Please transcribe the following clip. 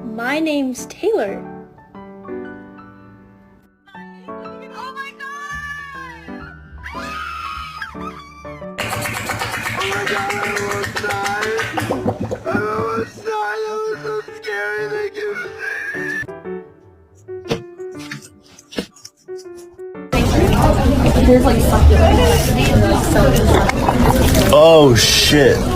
My name's Taylor. Oh my god! Oh my god, I almost died. I almost died. That was so scary. Thank you. Oh shit.